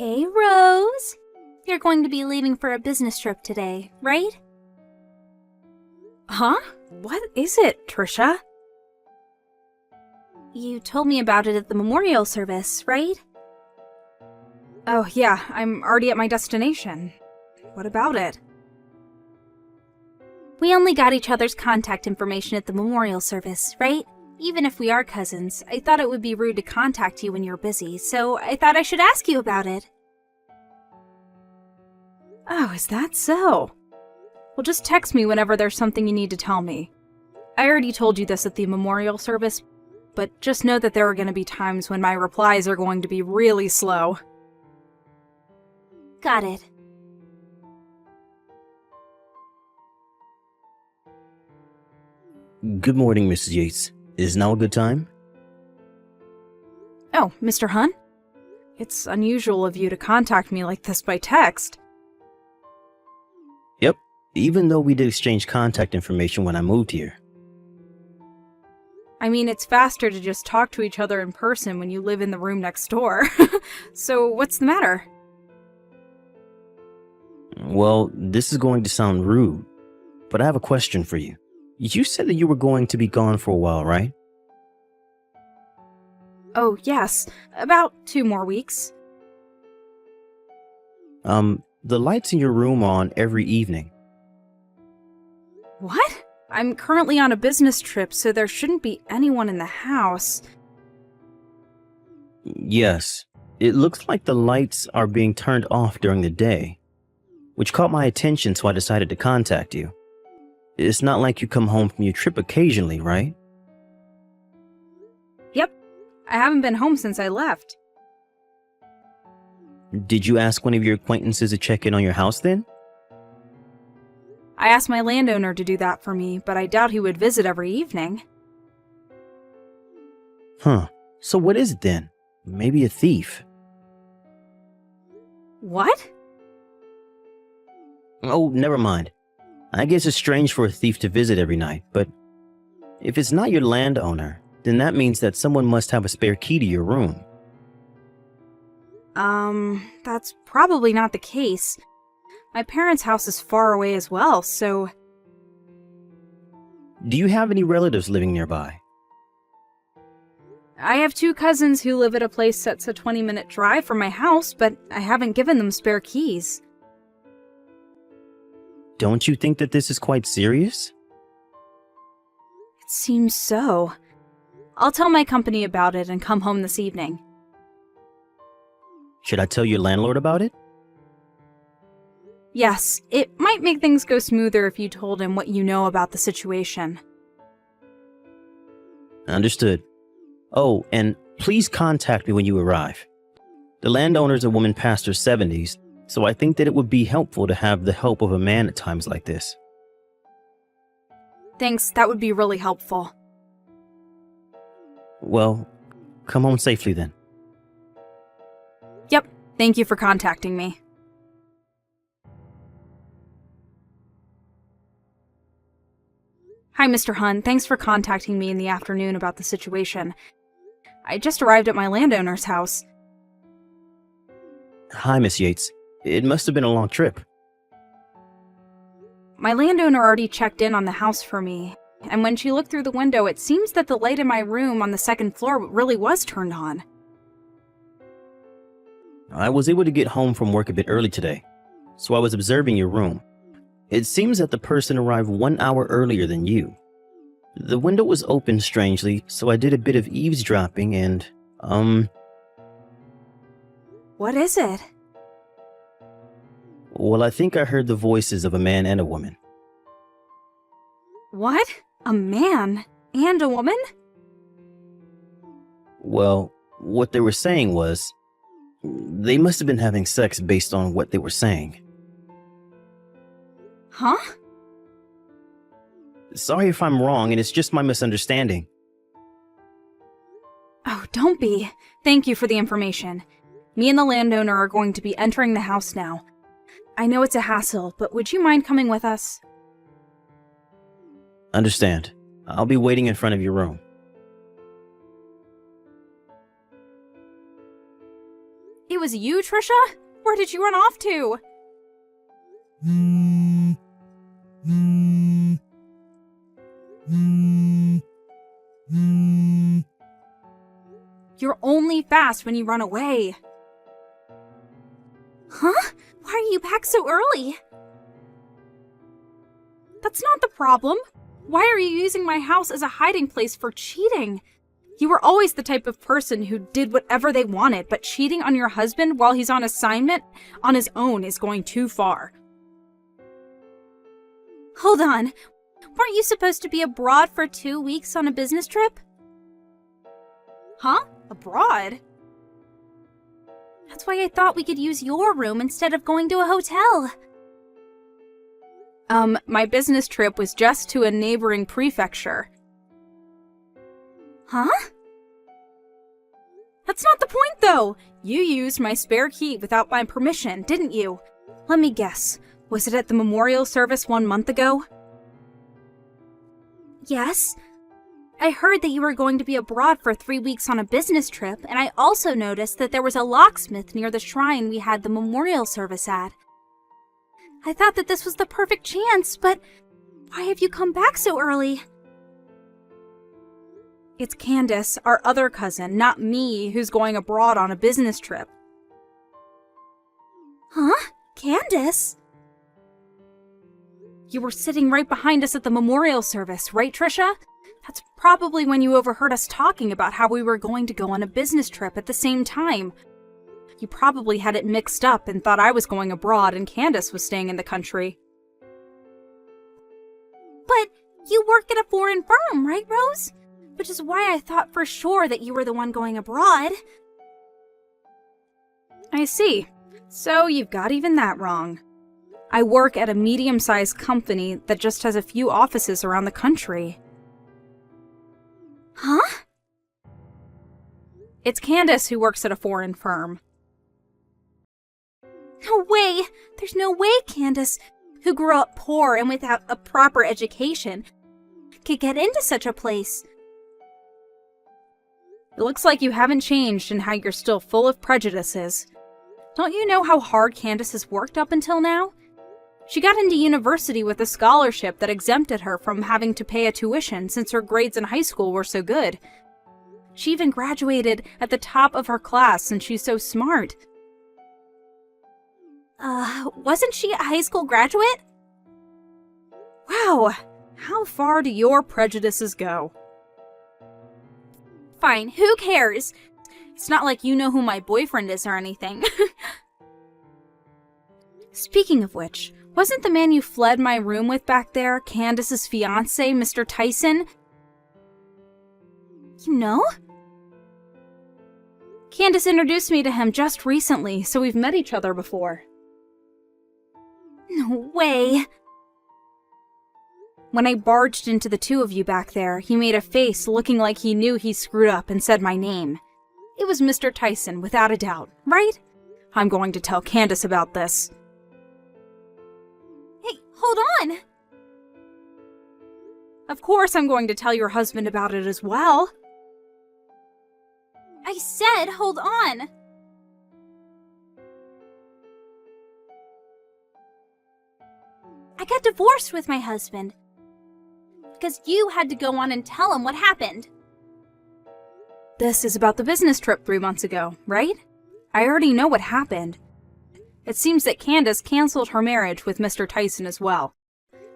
Hey, Rose. You're going to be leaving for a business trip today, right? Huh? What is it, Trisha? You told me about it at the memorial service, right? Oh, yeah, I'm already at my destination. What about it? We only got each other's contact information at the memorial service, right? Even if we are cousins, I thought it would be rude to contact you when you're busy, so I thought I should ask you about it. Oh, is that so? Well, just text me whenever there's something you need to tell me. I already told you this at the memorial service, but just know that there are going to be times when my replies are going to be really slow. Got it. Good morning, Mrs. Yates. Is now a good time? Oh, Mr. Hunt? It's unusual of you to contact me like this by text. Yep, even though we did exchange contact information when I moved here. I mean, it's faster to just talk to each other in person when you live in the room next door. So, what's the matter? Well, this is going to sound rude, but I have a question for you. You said that you were going to be gone for a while, right? Oh, yes. About 2 more weeks. The lights in your room are on every evening. What? I'm currently on a business trip, so there shouldn't be anyone in the house. Yes, it looks like the lights are being turned off during the day, which caught my attention, so I decided to contact you. It's not like you come home from your trip occasionally, right? Yep. I haven't been home since I left. Did you ask one of your acquaintances to check in on your house then? I asked my landowner to do that for me, but I doubt he would visit every evening. Huh. So what is it then? Maybe a thief. What? Oh, never mind. I guess it's strange for a thief to visit every night, but if it's not your landowner, then that means that someone must have a spare key to your room. That's probably not the case. My parents' house is far away as well, so... Do you have any relatives living nearby? I have 2 cousins who live at a place that's a 20-minute drive from my house, but I haven't given them spare keys. Don't you think that this is quite serious? It seems so. I'll tell my company about it and come home this evening. Should I tell your landlord about it? Yes, it might make things go smoother if you told him what you know about the situation. Understood. Oh, and please contact me when you arrive. The landowner's a woman past her 70s, so I think that it would be helpful to have the help of a man at times like this. Thanks, that would be really helpful. Well, come home safely then. Yep, thank you for contacting me. Hi, Mr. Hunt. Thanks for contacting me in the afternoon about the situation. I just arrived at my landowner's house. Hi, Miss Yates. It must have been a long trip. My landowner already checked in on the house for me, and when she looked through the window, it seems that the light in my room on the 2nd floor really was turned on. I was able to get home from work a bit early today, so I was observing your room. It seems that the person arrived 1 hour earlier than you. The window was open strangely, so I did a bit of eavesdropping and, What is it? well, I think I heard the voices of a man and a woman. What? A man and a woman? Well, what they were saying was, they must have been having sex based on what they were saying. Huh? Sorry if I'm wrong, and it's just my misunderstanding. Oh, don't be. Thank you for the information. Me and the landowner are going to be entering the house now. I know it's a hassle, but would you mind coming with us? Understand. I'll be waiting in front of your room. It was you, Trisha? Where did you run off to? You're only fast when you run away. Huh? Why are you back so early? That's not the problem. Why are you using my house as a hiding place for cheating? You were always the type of person who did whatever they wanted, but cheating on your husband while he's on assignment on his own is going too far. Hold on. Weren't you supposed to be abroad for 2 weeks on a business trip? Huh? Abroad? That's why I thought we could use your room instead of going to a hotel. My business trip was just to a neighboring prefecture. Huh? That's not the point, though! You used my spare key without my permission, didn't you? Let me guess. Was it at the memorial service 1 month ago? Yes. I heard that you were going to be abroad for 3 weeks on a business trip, and I also noticed that there was a locksmith near the shrine we had the memorial service at. I thought that this was the perfect chance, but why have you come back so early? It's Candace, our other cousin, not me, who's going abroad on a business trip. Huh? Candace? You were sitting right behind us at the memorial service, right, Trisha? That's probably when you overheard us talking about how we were going to go on a business trip at the same time. You probably had it mixed up and thought I was going abroad and Candace was staying in the country. But you work at a foreign firm, right, Rose? Which is why I thought for sure that you were the one going abroad. I see. So you've got even that wrong. I work at a medium-sized company that just has a few offices around the country. Huh? It's Candace who works at a foreign firm. No way! There's no way Candace, who grew up poor and without a proper education, could get into such a place. It looks like you haven't changed and how you're still full of prejudices. Don't you know how hard Candace has worked up until now? She got into university with a scholarship that exempted her from having to pay a tuition since her grades in high school were so good. She even graduated at the top of her class since she's so smart. Wasn't she a high school graduate? Wow, how far do your prejudices go? Fine, who cares? It's not like you know who my boyfriend is or anything. Speaking of which, wasn't the man you fled my room with back there Candace's fiancé, Mr. Tyson? You know? Candace introduced me to him just recently, so we've met each other before. No way. When I barged into the two of you back there, he made a face looking like he knew he screwed up and said my name. It was Mr. Tyson, without a doubt, right? I'm going to tell Candace about this. Hey, hold on! Of course I'm going to tell your husband about it as well. I said hold on! I got divorced with my husband. Because you had to go on and tell him what happened. This is about the business trip 3 months ago, right? I already know what happened. It seems that Candace canceled her marriage with Mr. Tyson as well.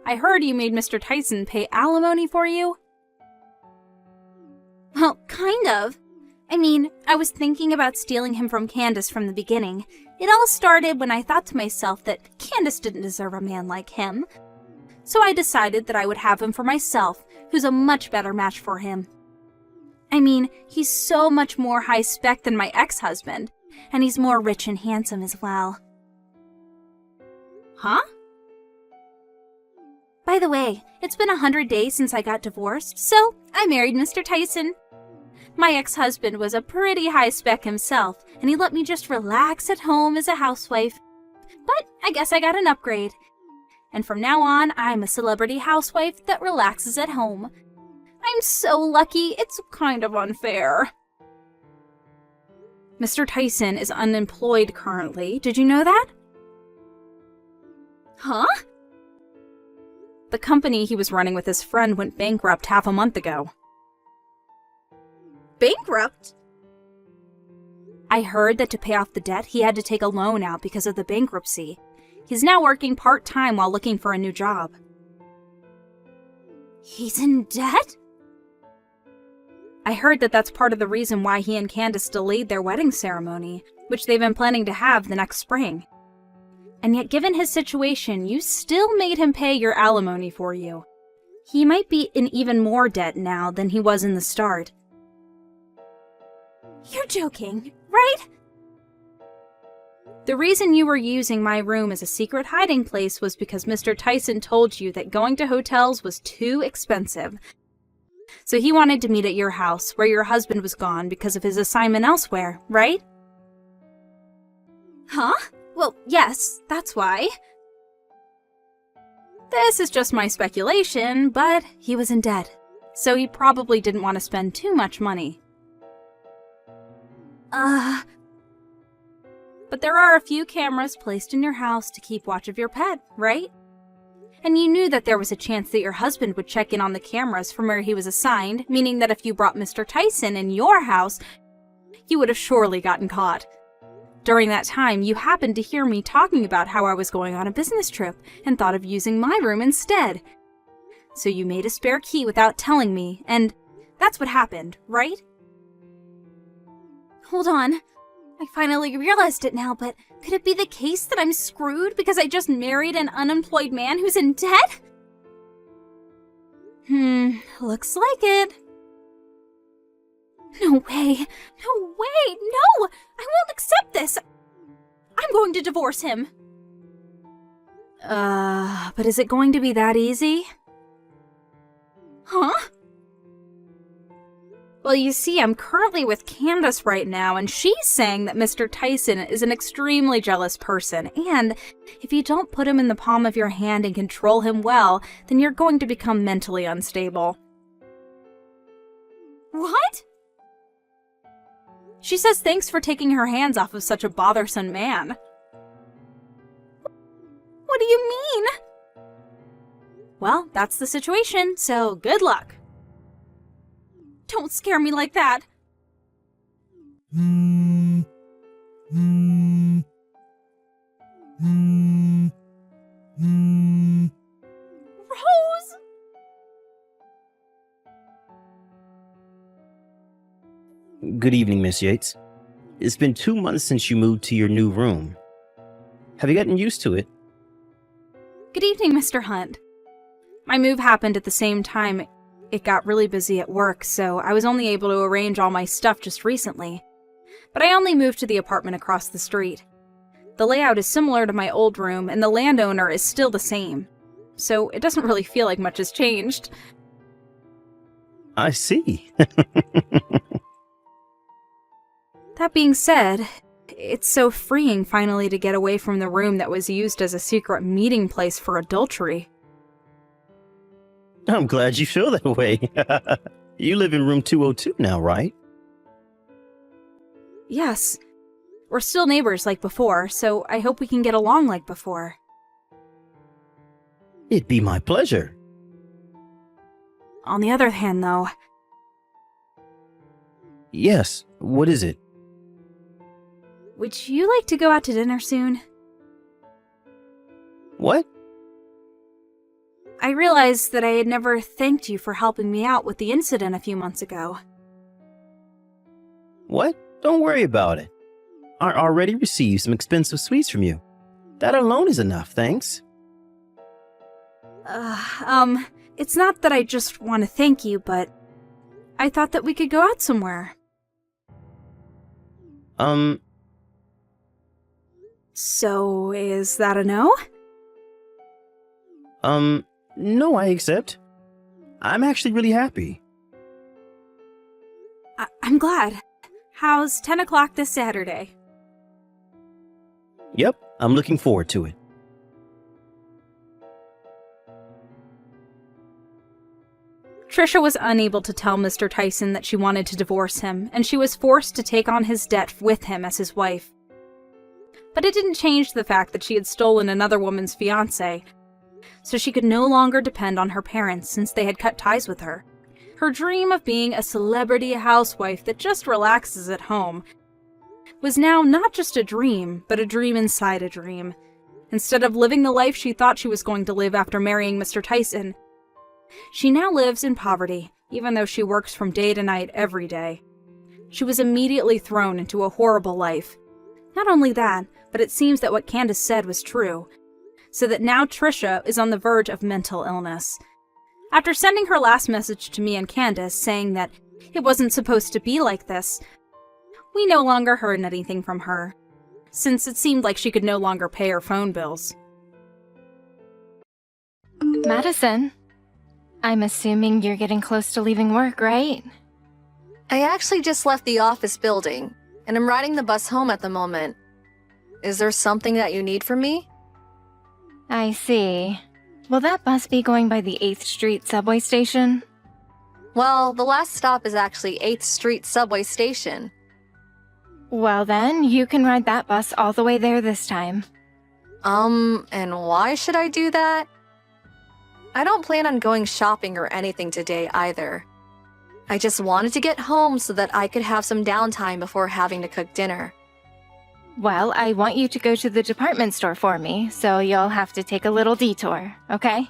I heard you made Mr. Tyson pay alimony for you? Well, kind of. I mean, I was thinking about stealing him from Candace from the beginning. It all started when I thought to myself that Candace didn't deserve a man like him. So I decided that I would have him for myself, who's a much better match for him. I mean, he's so much more high-spec than my ex-husband, and he's more rich and handsome as well. Huh? By the way, it's been 100 days since I got divorced, so I married Mr. Tyson. My ex-husband was a pretty high-spec himself, and he let me just relax at home as a housewife. But I guess I got an upgrade. And from now on, I'm a celebrity housewife that relaxes at home. I'm so lucky, it's kind of unfair. Mr. Tyson is unemployed currently. Did you know that? Huh? The company he was running with his friend went bankrupt half a month ago. Bankrupt? I heard that to pay off the debt, he had to take a loan out because of the bankruptcy. He's now working part-time while looking for a new job. He's in debt? I heard that that's part of the reason why he and Candace delayed their wedding ceremony, which they've been planning to have the next spring. And yet, given his situation, you still made him pay your alimony for you. He might be in even more debt now than he was in the start. You're joking, right? The reason you were using my room as a secret hiding place was because Mr. Tyson told you that going to hotels was too expensive. So he wanted to meet at your house, where your husband was gone because of his assignment elsewhere, right? Huh? Well, yes, that's why. This is just my speculation, but he was in debt, so he probably didn't want to spend too much money. But there are a few cameras placed in your house to keep watch of your pet, right? And you knew that there was a chance that your husband would check in on the cameras from where he was assigned, meaning that if you brought Mr. Tyson in your house, you would have surely gotten caught. During that time, you happened to hear me talking about how I was going on a business trip and thought of using my room instead. So you made a spare key without telling me, and that's what happened, right? Hold on. I finally realized it now, but could it be the case that I'm screwed because I just married an unemployed man who's in debt? Looks like it. No way! No way! No! I won't accept this! I'm going to divorce him! But is it going to be that easy? Huh? Well, you see, I'm currently with Candace right now, and she's saying that Mr. Tyson is an extremely jealous person, and if you don't put him in the palm of your hand and control him well, then you're going to become mentally unstable. What? She says thanks for taking her hands off of such a bothersome man. What do you mean? Well, that's the situation, so good luck. Don't scare me like that. Rose! Good evening, Miss Yates. It's been 2 months since you moved to your new room. Have you gotten used to it? Good evening, Mr. Hunt. My move happened at the same time. It got really busy at work, so I was only able to arrange all my stuff just recently. But I only moved to the apartment across the street. The layout is similar to my old room, and the landowner is still the same. So it doesn't really feel like much has changed. I see. That being said, it's so freeing finally to get away from the room that was used as a secret meeting place for adultery. I'm glad you feel that way. You live in room 202 now, right? Yes. We're still neighbors like before, so I hope we can get along like before. It'd be my pleasure. On the other hand, though... Yes, what is it? Would you like to go out to dinner soon? What? I realized that I had never thanked you for helping me out with the incident a few months ago. What? Don't worry about it. I already received some expensive sweets from you. That alone is enough, thanks. It's not that I just want to thank you, but I thought that we could go out somewhere. So, is that a no? No, I accept. I'm actually really happy. I'm glad. How's 10 o'clock this Saturday? Yep, I'm looking forward to it. Trisha was unable to tell Mr. Tyson that she wanted to divorce him, and she was forced to take on his debt with him as his wife. But it didn't change the fact that she had stolen another woman's fiancé, so she could no longer depend on her parents since they had cut ties with her. Her dream of being a celebrity housewife that just relaxes at home was now not just a dream, but a dream inside a dream. Instead of living the life she thought she was going to live after marrying Mr. Tyson, she now lives in poverty, even though she works from day to night every day. She was immediately thrown into a horrible life. Not only that, but it seems that what Candace said was true, so that now Trisha is on the verge of mental illness. After sending her last message to me and Candace saying that it wasn't supposed to be like this, we no longer heard anything from her, since it seemed like she could no longer pay her phone bills. Madison, I'm assuming you're getting close to leaving work, right? I actually just left the office building, and I'm riding the bus home at the moment. Is there something that you need from me? I see. Will that bus be going by the 8th Street subway station? Well, the last stop is actually 8th Street subway station. Well then, you can ride that bus all the way there this time. And why should I do that? I don't plan on going shopping or anything today either. I just wanted to get home so that I could have some downtime before having to cook dinner. Well, I want you to go to the department store for me, so you'll have to take a little detour, okay?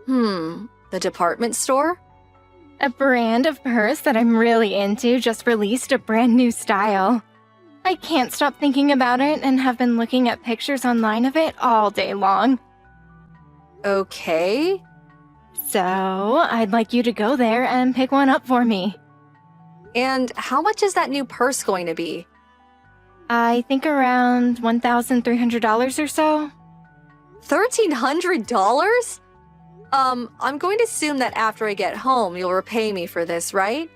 The department store? A brand of purse that I'm really into just released a brand new style. I can't stop thinking about it and have been looking at pictures online of it all day long. Okay. So, I'd like you to go there and pick one up for me. And how much is that new purse going to be? I think around $1,300 or so. $1,300? I'm going to assume that after I get home, you'll repay me for this, right?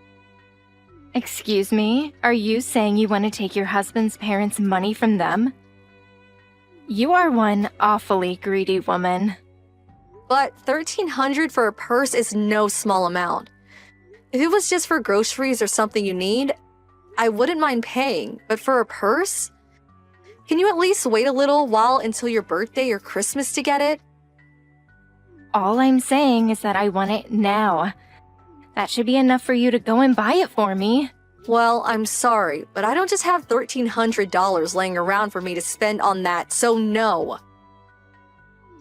Excuse me, are you saying you want to take your husband's parents' money from them? You are one awfully greedy woman. But $1,300 for a purse is no small amount. If it was just for groceries or something you need, I wouldn't mind paying, but for a purse? Can you at least wait a little while until your birthday or Christmas to get it? All I'm saying is that I want it now. That should be enough for you to go and buy it for me. Well, I'm sorry, but I don't just have $1,300 laying around for me to spend on that, so no.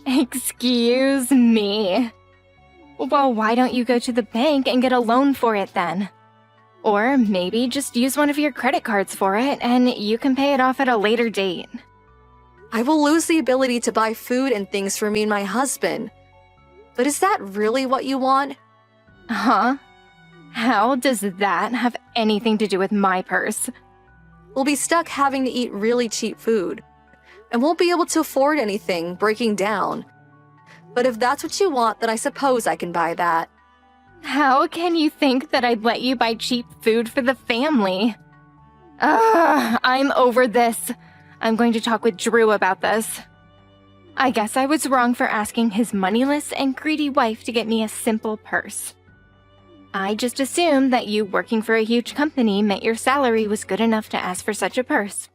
Excuse me. Well, why don't you go to the bank and get a loan for it then? Or maybe just use one of your credit cards for it and you can pay it off at a later date. I will lose the ability to buy food and things for me and my husband. But is that really what you want? Huh? How does that have anything to do with my purse? We'll be stuck having to eat really cheap food, and won't be able to afford anything breaking down. But if that's what you want, then I suppose I can buy that. How can you think that I'd let you buy cheap food for the family? I'm over this. I'm going to talk with Drew about this. I guess I was wrong for asking his moneyless and greedy wife to get me a simple purse. I just assumed that you working for a huge company meant your salary was good enough to ask for such a purse.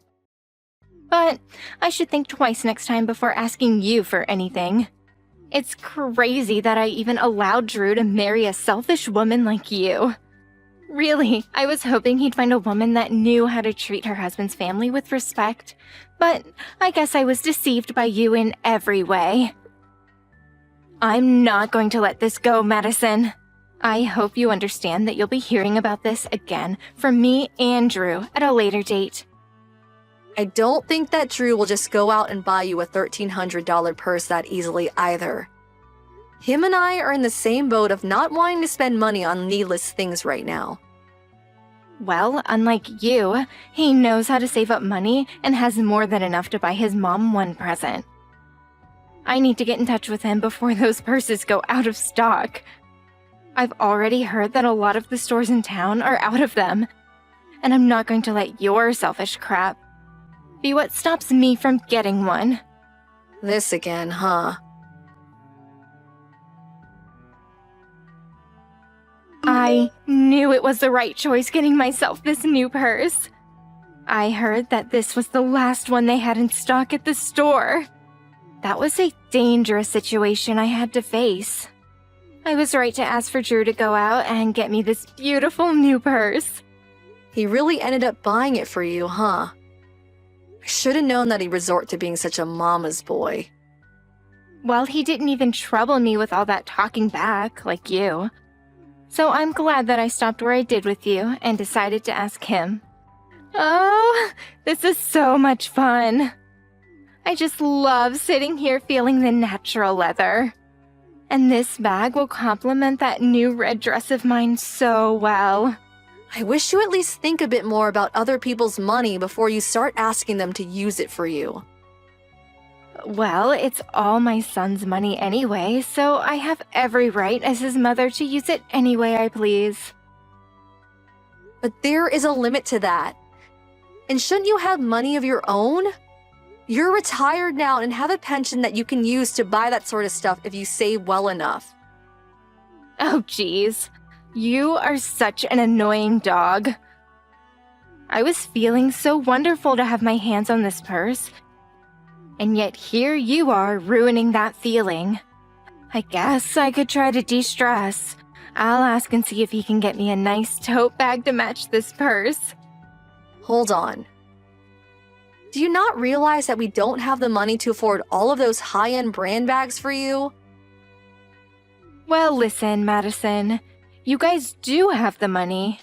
But I should think twice next time before asking you for anything. It's crazy that I even allowed Drew to marry a selfish woman like you. Really, I was hoping he'd find a woman that knew how to treat her husband's family with respect, but I guess I was deceived by you in every way. I'm not going to let this go, Madison. I hope you understand that you'll be hearing about this again from me and Drew at a later date. I don't think that Drew will just go out and buy you a $1,300 purse that easily either. Him and I are in the same boat of not wanting to spend money on needless things right now. Well, unlike you, he knows how to save up money and has more than enough to buy his mom one present. I need to get in touch with him before those purses go out of stock. I've already heard that a lot of the stores in town are out of them, and I'm not going to let your selfish crap be what stops me from getting one. This again, huh? I knew it was the right choice getting myself this new purse. I heard that this was the last one they had in stock at the store. That was a dangerous situation I had to face. I was right to ask for Drew to go out and get me this beautiful new purse. He really ended up buying it for you, huh? I should have known that he'd resort to being such a mama's boy. Well, he didn't even trouble me with all that talking back, like you. So I'm glad that I stopped where I did with you and decided to ask him. Oh, this is so much fun. I just love sitting here feeling the natural leather. And this bag will complement that new red dress of mine so well. I wish you at least think a bit more about other people's money before you start asking them to use it for you. Well, it's all my son's money anyway, so I have every right as his mother to use it any way I please. But there is a limit to that. And shouldn't you have money of your own? You're retired now and have a pension that you can use to buy that sort of stuff if you save well enough. Oh, geez. You are such an annoying dog. I was feeling so wonderful to have my hands on this purse. And yet here you are ruining that feeling. I guess I could try to de-stress. I'll ask and see if he can get me a nice tote bag to match this purse. Hold on. Do you not realize that we don't have the money to afford all of those high-end brand bags for you? Well, listen, Madison. You guys do have the money.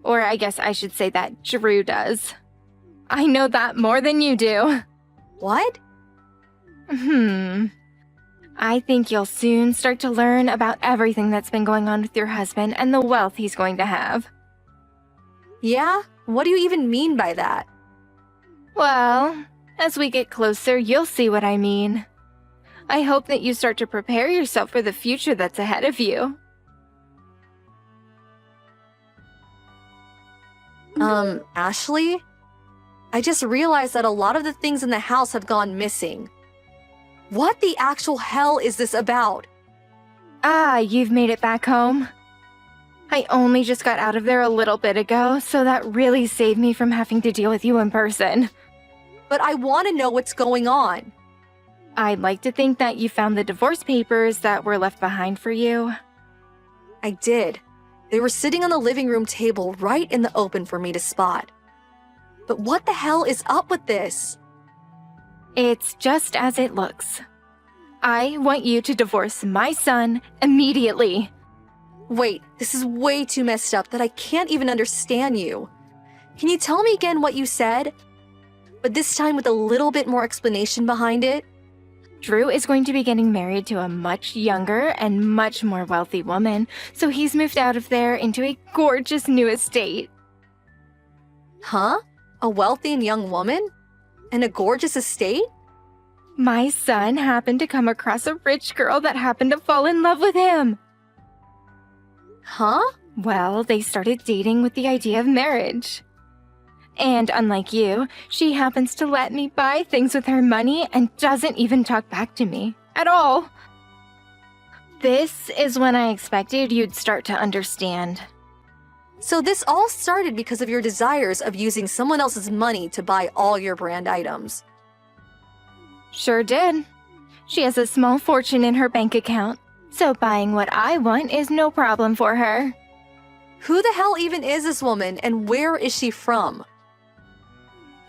Or I guess I should say that Drew does. I know that more than you do. What? I think you'll soon start to learn about everything that's been going on with your husband and the wealth he's going to have. Yeah? What do you even mean by that? Well, as we get closer, you'll see what I mean. I hope that you start to prepare yourself for the future that's ahead of you. Ashley? I just realized that a lot of the things in the house have gone missing. What the actual hell is this about? Ah, you've made it back home? I only just got out of there a little bit ago, so that really saved me from having to deal with you in person. But I want to know what's going on. I'd like to think that you found the divorce papers that were left behind for you. I did. They were sitting on the living room table right in the open for me to spot. But what the hell is up with this? It's just as it looks. I want you to divorce my son immediately. Wait, this is way too messed up that I can't even understand you. Can you tell me again what you said? But this time with a little bit more explanation behind it? Drew is going to be getting married to a much younger and much more wealthy woman, so he's moved out of there into a gorgeous new estate. Huh? A wealthy and young woman? And a gorgeous estate? My son happened to come across a rich girl that happened to fall in love with him. Huh? Well, they started dating with the idea of marriage. And unlike you, she happens to let me buy things with her money and doesn't even talk back to me at all. This is when I expected you'd start to understand. So this all started because of your desires of using someone else's money to buy all your brand items. Sure did. She has a small fortune in her bank account, so buying what I want is no problem for her. Who the hell even is this woman and where is she from?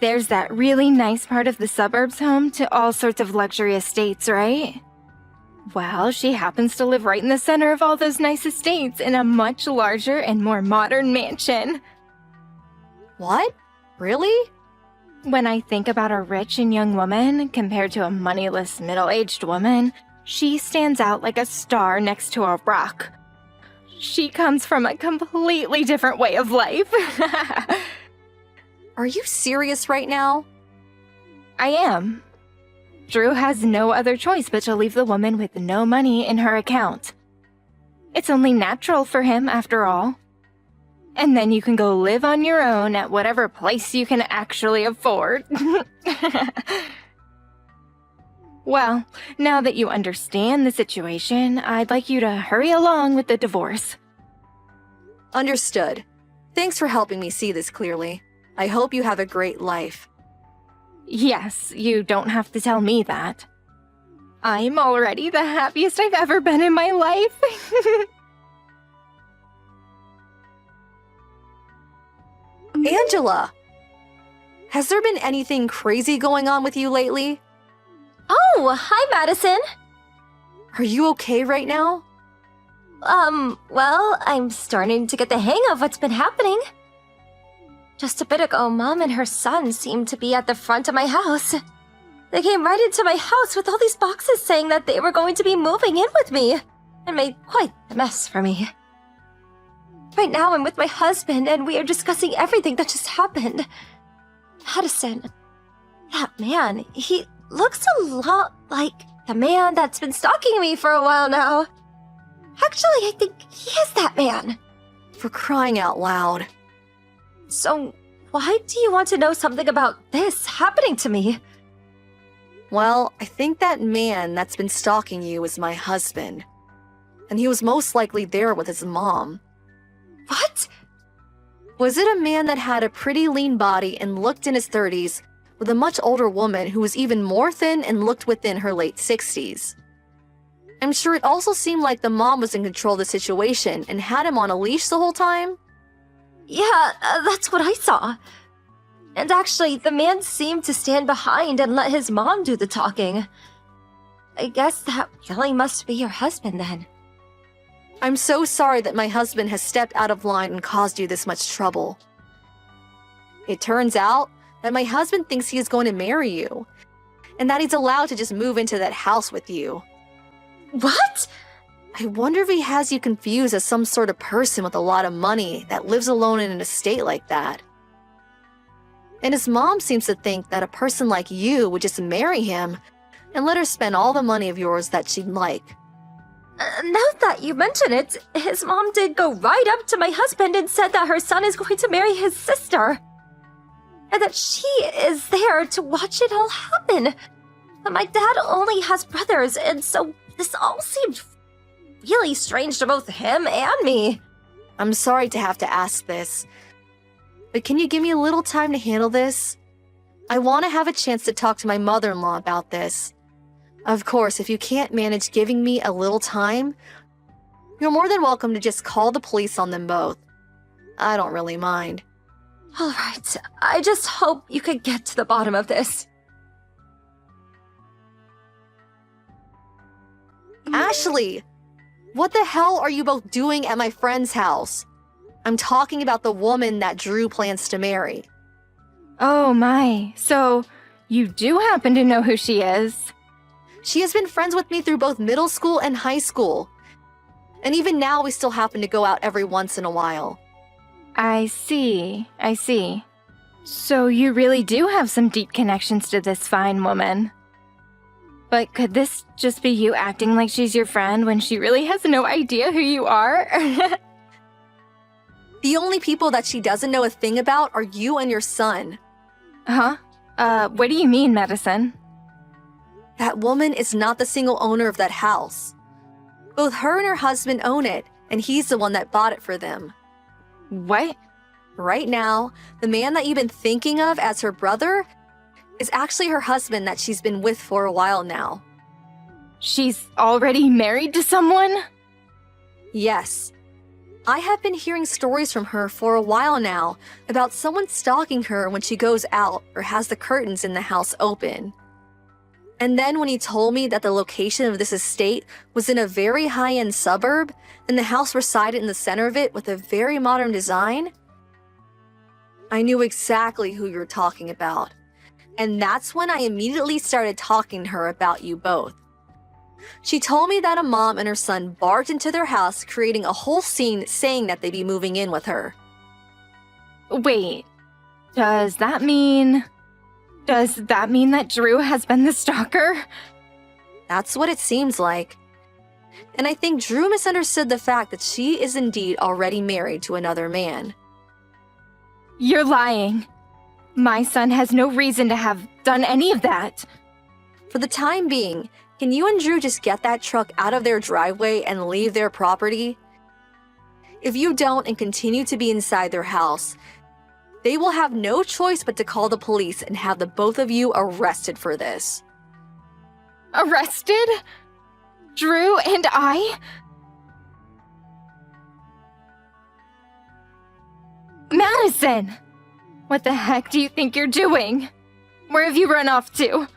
There's that really nice part of the suburbs home to all sorts of luxury estates, right? Well, she happens to live right in the center of all those nice estates in a much larger and more modern mansion. What? Really? When I think about a rich and young woman compared to a moneyless middle-aged woman, she stands out like a star next to a rock. She comes from a completely different way of life. Are you serious right now? I am. Drew has no other choice but to leave the woman with no money in her account. It's only natural for him, after all. And then you can go live on your own at whatever place you can actually afford. Well, now that you understand the situation, I'd like you to hurry along with the divorce. Understood. Thanks for helping me see this clearly. I hope you have a great life. Yes, you don't have to tell me that. I'm already the happiest I've ever been in my life. Angela! Has there been anything crazy going on with you lately? Oh, hi, Madison. Are you okay right now? Well, I'm starting to get the hang of what's been happening. Just a bit ago, Mom and her son seemed to be at the front of my house. They came right into my house with all these boxes saying that they were going to be moving in with me, and made quite a mess for me. Right now, I'm with my husband, and we are discussing everything that just happened. Madison, that man, he looks a lot like the man that's been stalking me for a while now. Actually, I think he is that man. For crying out loud. So, why do you want to know something about this happening to me? Well, I think that man that's been stalking you is my husband. And he was most likely there with his mom. What? Was it a man that had a pretty lean body and looked in his 30s, with a much older woman who was even more thin and looked within her late 60s? I'm sure it also seemed like the mom was in control of the situation and had him on a leash the whole time. Yeah, that's what I saw. And actually, the man seemed to stand behind and let his mom do the talking. I guess that really must be your husband then. I'm so sorry that my husband has stepped out of line and caused you this much trouble. It turns out that my husband thinks he is going to marry you, and that he's allowed to just move into that house with you. What? I wonder if he has you confused as some sort of person with a lot of money that lives alone in an estate like that. And his mom seems to think that a person like you would just marry him and let her spend all the money of yours that she'd like. Now that you mention it, his mom did go right up to my husband and said that her son is going to marry his sister. And that she is there to watch it all happen. But my dad only has brothers, and so this all seemed really strange to both him and me. I'm sorry to have to ask this, but can you give me a little time to handle this? I want to have a chance to talk to my mother-in-law about this. Of course, if you can't manage giving me a little time, you're more than welcome to just call the police on them both. I don't really mind. All right, I just hope you could get to the bottom of this. Ashley! What the hell are you both doing at my friend's house? I'm talking about the woman that Drew plans to marry. Oh my, so you do happen to know who she is? She has been friends with me through both middle school and high school. And even now, we still happen to go out every once in a while. I see. So you really do have some deep connections to this fine woman. But could this just be you acting like she's your friend when she really has no idea who you are? The only people that she doesn't know a thing about are you and your son. Huh? What do you mean, Madison? That woman is not the single owner of that house. Both her and her husband own it, and he's the one that bought it for them. What? Right now, the man that you've been thinking of as her brother is actually her husband that she's been with for a while now. She's already married to someone? Yes. I have been hearing stories from her for a while now about someone stalking her when she goes out or has the curtains in the house open. And then when he told me that the location of this estate was in a very high-end suburb and the house resided in the center of it with a very modern design, I knew exactly who you were talking about. And that's when I immediately started talking to her about you both. She told me that a mom and her son barged into their house, creating a whole scene saying that they'd be moving in with her. Wait, does that mean that Drew has been the stalker? That's what it seems like. And I think Drew misunderstood the fact that she is indeed already married to another man. You're lying. My son has no reason to have done any of that. For the time being, can you and Drew just get that truck out of their driveway and leave their property? If you don't and continue to be inside their house, they will have no choice but to call the police and have the both of you arrested for this. Arrested? Drew and I? Madison! What the heck do you think you're doing? Where have you run off to?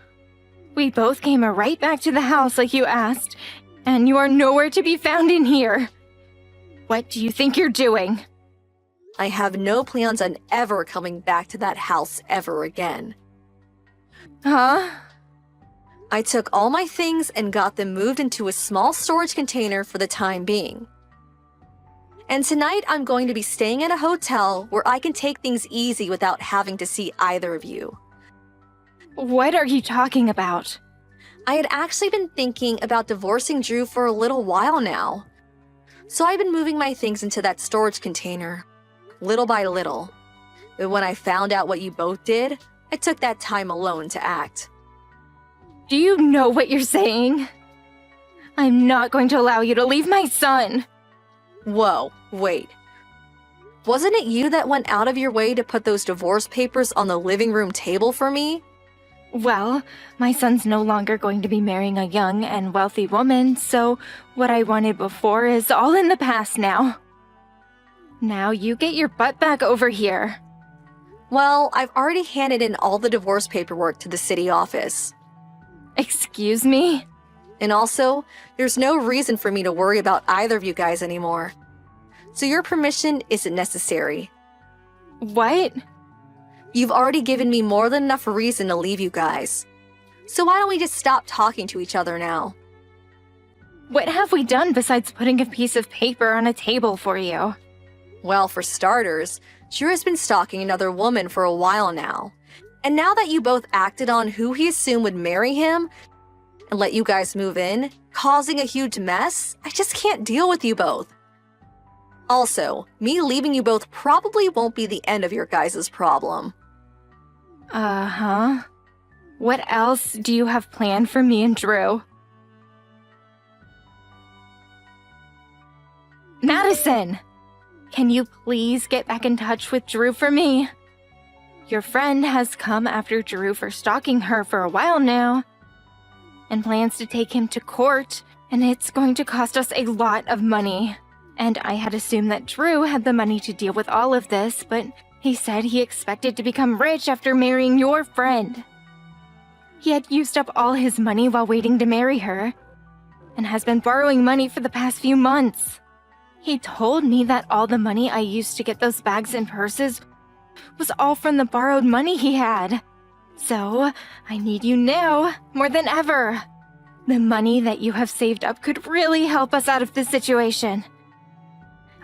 We both came right back to the house like you asked, and you are nowhere to be found in here. What do you think you're doing? I have no plans on ever coming back to that house ever again. Huh? I took all my things and got them moved into a small storage container for the time being. And tonight I'm going to be staying at a hotel where I can take things easy without having to see either of you. What are you talking about? I had actually been thinking about divorcing Drew for a little while now. So I've been moving my things into that storage container, little by little. But when I found out what you both did, I took that time alone to act. Do you know what you're saying? I'm not going to allow you to leave my son. Whoa, wait. Wasn't it you that went out of your way to put those divorce papers on the living room table for me? Well, my son's no longer going to be marrying a young and wealthy woman, so what I wanted before is all in the past now. Now you get your butt back over here. Well, I've already handed in all the divorce paperwork to the city office. Excuse me? And also, there's no reason for me to worry about either of you guys anymore. So your permission isn't necessary. What? You've already given me more than enough reason to leave you guys. So why don't we just stop talking to each other now? What have we done besides putting a piece of paper on a table for you? Well, for starters, Drew has been stalking another woman for a while now. And now that you both acted on who he assumed would marry him and let you guys move in, causing a huge mess, I just can't deal with you both. Also, me leaving you both probably won't be the end of your guys' problem. Uh-huh. What else do you have planned for me and Drew? Madison! Can you please get back in touch with Drew for me? Your friend has come after Drew for stalking her for a while now, and plans to take him to court, and it's going to cost us a lot of money. And I had assumed that Drew had the money to deal with all of this, but he said he expected to become rich after marrying your friend. He had used up all his money while waiting to marry her, and has been borrowing money for the past few months. He told me that all the money I used to get those bags and purses was all from the borrowed money he had. So, I need you now, more than ever. The money that you have saved up could really help us out of this situation.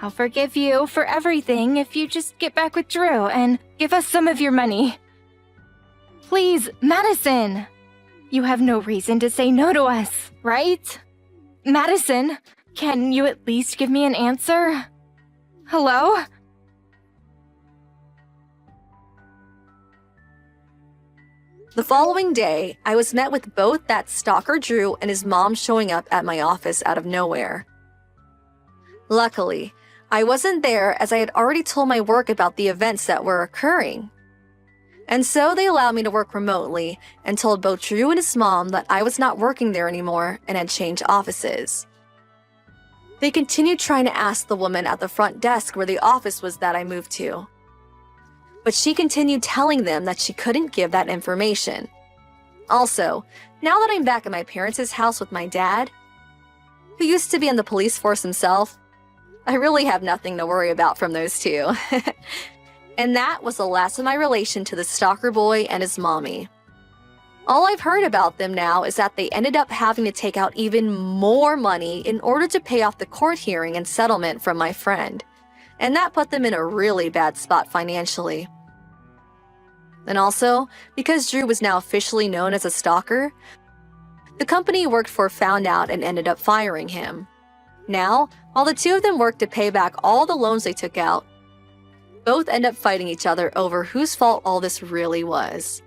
I'll forgive you for everything if you just get back with Drew and give us some of your money. Please, Madison! You have no reason to say no to us, right? Madison, can you at least give me an answer? Hello? The following day, I was met with both that stalker Drew and his mom showing up at my office out of nowhere. Luckily, I wasn't there as I had already told my work about the events that were occurring. And so they allowed me to work remotely and told both Drew and his mom that I was not working there anymore and had changed offices. They continued trying to ask the woman at the front desk where the office was that I moved to. But she continued telling them that she couldn't give that information. Also, now that I'm back at my parents' house with my dad, who used to be in the police force himself, I really have nothing to worry about from those two. And that was the last of my relation to the stalker boy and his mommy. All I've heard about them now is that they ended up having to take out even more money in order to pay off the court hearing and settlement from my friend. And that put them in a really bad spot financially. And also, because Drew was now officially known as a stalker, the company he worked for found out and ended up firing him. Now, while the two of them work to pay back all the loans they took out, both end up fighting each other over whose fault all this really was.